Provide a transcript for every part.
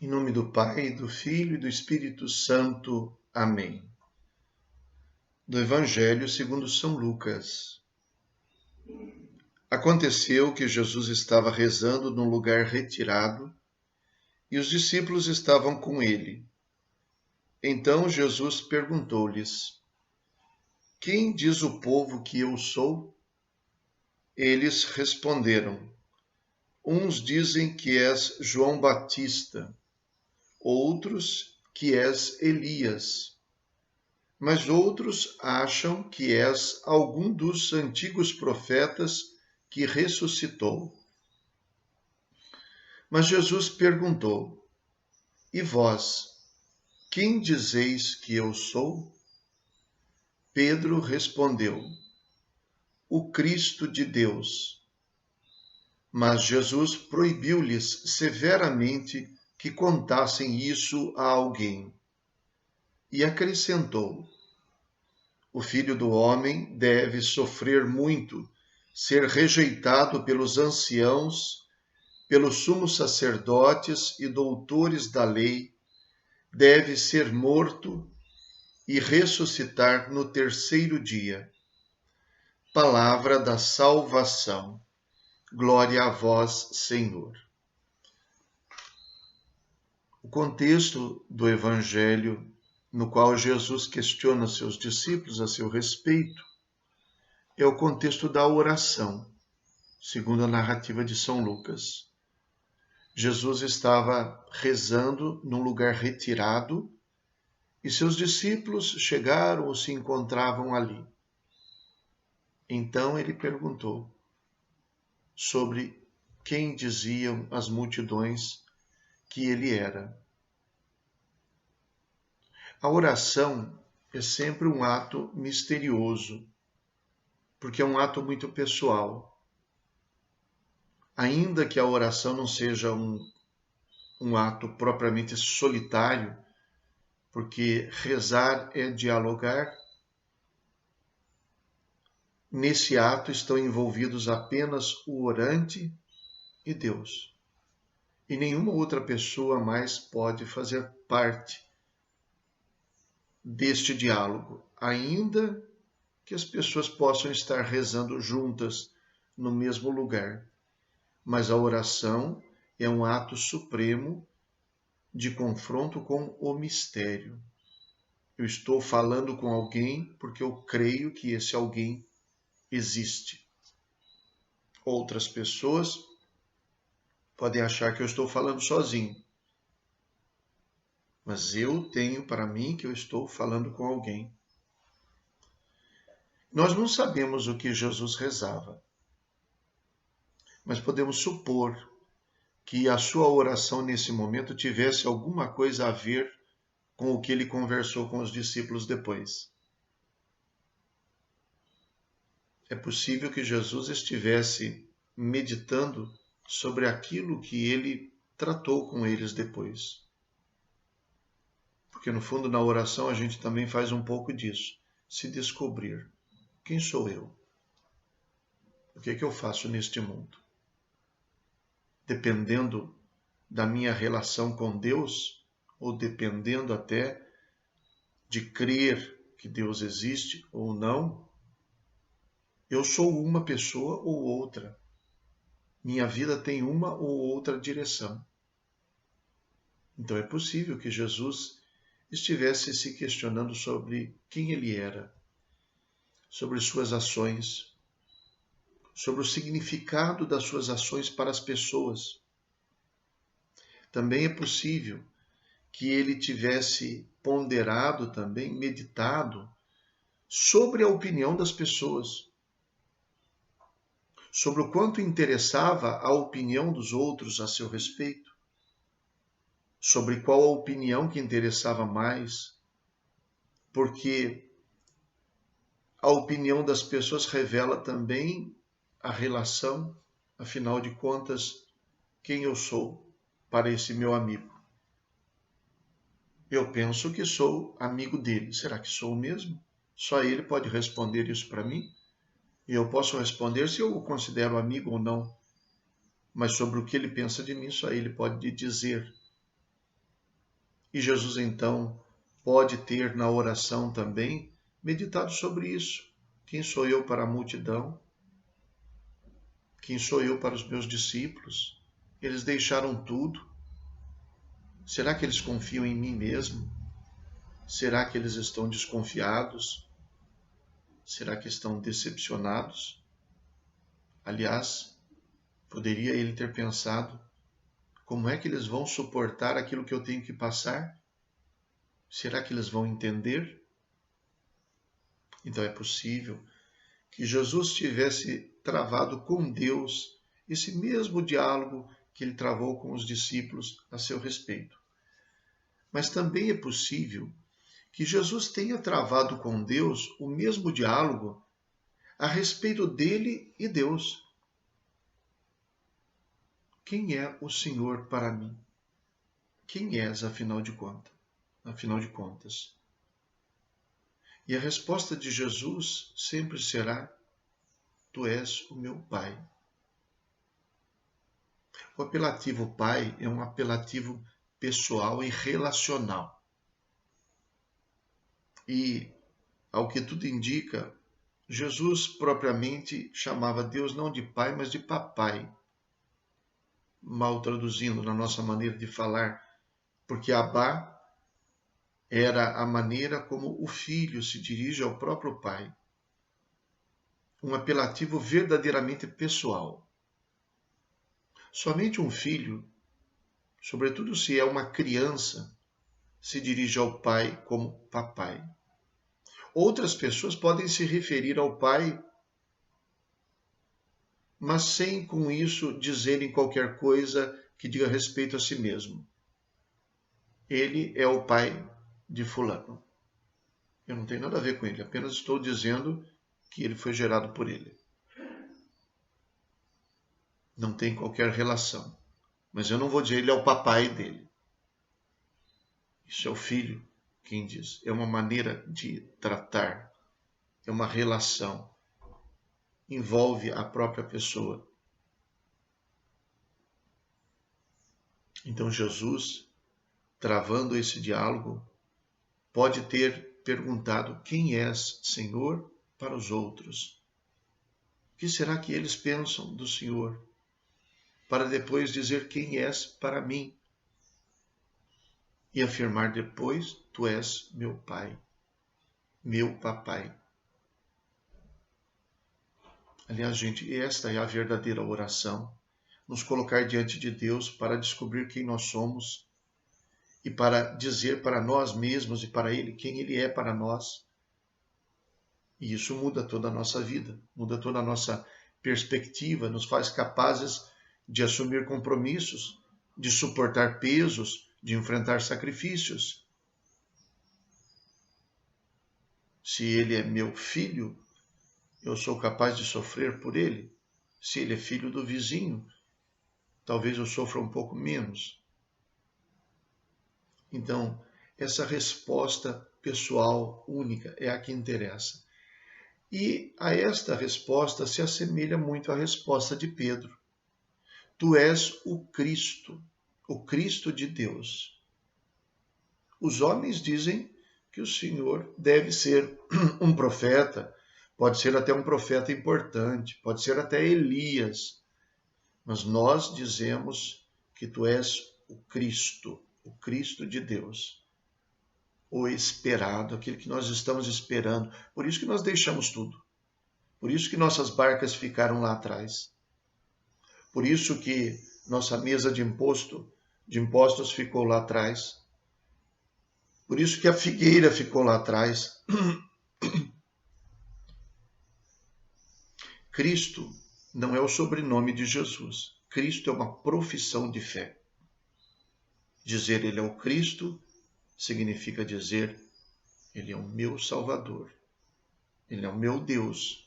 Em nome do Pai, do Filho e do Espírito Santo. Amém. Do Evangelho segundo São Lucas. Aconteceu que Jesus estava rezando num lugar retirado e os discípulos estavam com ele. Então Jesus perguntou-lhes: Quem diz o povo que eu sou? Eles responderam: Uns dizem que és João Batista, outros que és Elias, mas outros acham que és algum dos antigos profetas que ressuscitou. Mas Jesus perguntou: E vós, quem dizeis que eu sou? Pedro respondeu: O Cristo de Deus. Mas Jesus proibiu-lhes severamente que contassem isso a alguém. E acrescentou: O Filho do Homem deve sofrer muito, ser rejeitado pelos anciãos, pelos sumos sacerdotes e doutores da lei, deve ser morto e ressuscitar no terceiro dia. Palavra da salvação. Glória a vós, Senhor. O contexto do Evangelho, no qual Jesus questiona seus discípulos a seu respeito, é o contexto da oração, segundo a narrativa de São Lucas. Jesus estava rezando num lugar retirado e seus discípulos chegaram ou se encontravam ali. Então ele perguntou sobre quem diziam as multidões que ele era. A oração é sempre um ato misterioso, porque é um ato muito pessoal. Ainda que a oração não seja um ato propriamente solitário, porque rezar é dialogar, nesse ato estão envolvidos apenas o orante e Deus. E nenhuma outra pessoa mais pode fazer parte deste diálogo, ainda que as pessoas possam estar rezando juntas no mesmo lugar. Mas a oração é um ato supremo de confronto com o mistério. Eu estou falando com alguém porque eu creio que esse alguém existe. Outras pessoas podem achar que eu estou falando sozinho, mas eu tenho para mim que eu estou falando com alguém. Nós não sabemos o que Jesus rezava, mas podemos supor que a sua oração nesse momento tivesse alguma coisa a ver com o que ele conversou com os discípulos depois. É possível que Jesus estivesse meditando sobre aquilo que ele tratou com eles depois. Porque no fundo, na oração, a gente também faz um pouco disso. Se descobrir. Quem sou eu? O que é que eu faço neste mundo? Dependendo da minha relação com Deus, ou dependendo até de crer que Deus existe ou não, eu sou uma pessoa ou outra. Minha vida tem uma ou outra direção. Então é possível que Jesus estivesse se questionando sobre quem ele era, sobre suas ações, sobre o significado das suas ações para as pessoas. Também é possível que ele tivesse ponderado também, meditado sobre a opinião das pessoas, sobre o quanto interessava a opinião dos outros a seu respeito, sobre qual a opinião que interessava mais, porque a opinião das pessoas revela também a relação, afinal de contas, quem eu sou para esse meu amigo. Eu penso que sou amigo dele. Será que sou mesmo? Só ele pode responder isso para mim? E eu posso responder se eu o considero amigo ou não. Mas sobre o que ele pensa de mim, só ele pode dizer. E Jesus, então, pode ter na oração também meditado sobre isso. Quem sou eu para a multidão? Quem sou eu para os meus discípulos? Eles deixaram tudo. Será que eles confiam em mim mesmo? Será que eles estão desconfiados? Será que estão decepcionados? Aliás, poderia ele ter pensado: como é que eles vão suportar aquilo que eu tenho que passar? Será que eles vão entender? Então é possível que Jesus tivesse travado com Deus esse mesmo diálogo que ele travou com os discípulos a seu respeito. Mas também é possível que Jesus tenha travado com Deus o mesmo diálogo a respeito dele e Deus. Quem é o Senhor para mim? Quem és, afinal de contas? E a resposta de Jesus sempre será: Tu és o meu Pai. O apelativo Pai é um apelativo pessoal e relacional. E, ao que tudo indica, Jesus propriamente chamava Deus não de Pai, mas de Papai. Mal traduzindo na nossa maneira de falar, porque Abá era a maneira como o filho se dirige ao próprio pai. Um apelativo verdadeiramente pessoal. Somente um filho, sobretudo se é uma criança, se dirige ao pai como papai. Outras pessoas podem se referir ao pai, mas sem com isso dizerem qualquer coisa que diga respeito a si mesmo. Ele é o pai de fulano. Eu não tenho nada a ver com ele, apenas estou dizendo que ele foi gerado por ele. Não tem qualquer relação. Mas eu não vou dizer ele é o papai dele. Isso é o filho quem diz. É uma maneira de tratar. É uma relação. Envolve a própria pessoa. Então Jesus, travando esse diálogo, pode ter perguntado: quem és, Senhor, para os outros? O que será que eles pensam do Senhor? Para depois dizer: quem és para mim? E afirmar depois: tu és meu Pai, meu papai. Aliás, gente, esta é a verdadeira oração. Nos colocar diante de Deus para descobrir quem nós somos e para dizer para nós mesmos e para Ele quem Ele é para nós. E isso muda toda a nossa vida, muda toda a nossa perspectiva, nos faz capazes de assumir compromissos, de suportar pesos, de enfrentar sacrifícios. Se Ele é meu filho, eu sou capaz de sofrer por Ele. Se Ele é filho do vizinho, talvez eu sofra um pouco menos. Então, essa resposta pessoal única é a que interessa. E a esta resposta se assemelha muito à resposta de Pedro. Tu és o Cristo de Deus. Os homens dizem que o Senhor deve ser um profeta, pode ser até um profeta importante, pode ser até Elias, mas nós dizemos que tu és o Cristo de Deus, o esperado, aquele que nós estamos esperando. Por isso que nós deixamos tudo. Por isso que nossas barcas ficaram lá atrás. Por isso que nossa mesa de impostos ficou lá atrás. Por isso que a figueira ficou lá atrás. Cristo não é o sobrenome de Jesus. Cristo é uma profissão de fé. Dizer Ele é o Cristo significa dizer Ele é o meu Salvador. Ele é o meu Deus.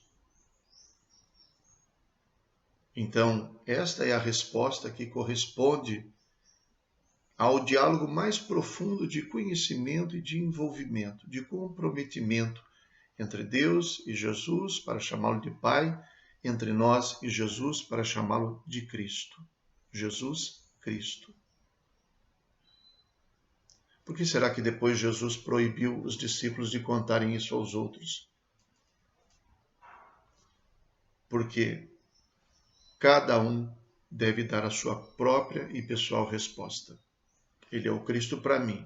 Então, esta é a resposta que corresponde ao diálogo mais profundo de conhecimento e de envolvimento, de comprometimento entre Deus e Jesus para chamá-lo de Pai, entre nós e Jesus para chamá-lo de Cristo. Jesus Cristo. Por que será que depois Jesus proibiu os discípulos de contarem isso aos outros? Porque cada um deve dar a sua própria e pessoal resposta. Ele é o Cristo para mim.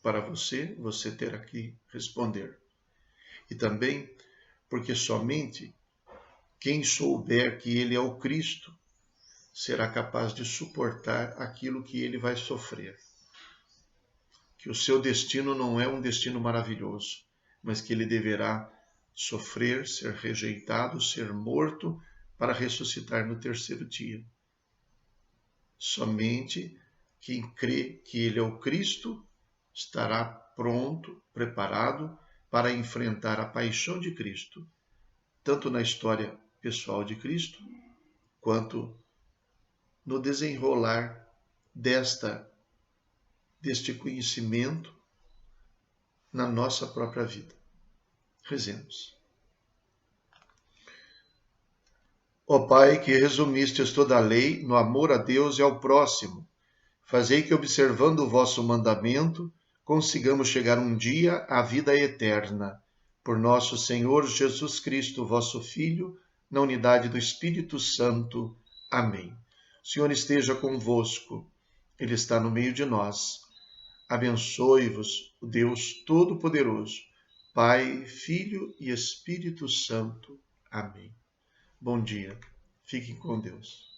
Para você, você terá que responder. E também porque somente quem souber que ele é o Cristo será capaz de suportar aquilo que ele vai sofrer. Que o seu destino não é um destino maravilhoso, mas que ele deverá sofrer, ser rejeitado, ser morto para ressuscitar no terceiro dia. Somente quem crê que ele é o Cristo estará pronto, preparado para enfrentar a paixão de Cristo, tanto na história pessoal de Cristo, quanto no desenrolar deste conhecimento na nossa própria vida. Rezemos. Ó Pai, que resumistes toda a lei no amor a Deus e ao próximo, fazei que, observando o vosso mandamento, consigamos chegar um dia à vida eterna. Por nosso Senhor Jesus Cristo, vosso Filho, na unidade do Espírito Santo. Amém. O Senhor esteja convosco. Ele está no meio de nós. Abençoe-vos o Deus Todo-Poderoso, Pai, Filho e Espírito Santo. Amém. Bom dia. Fiquem com Deus.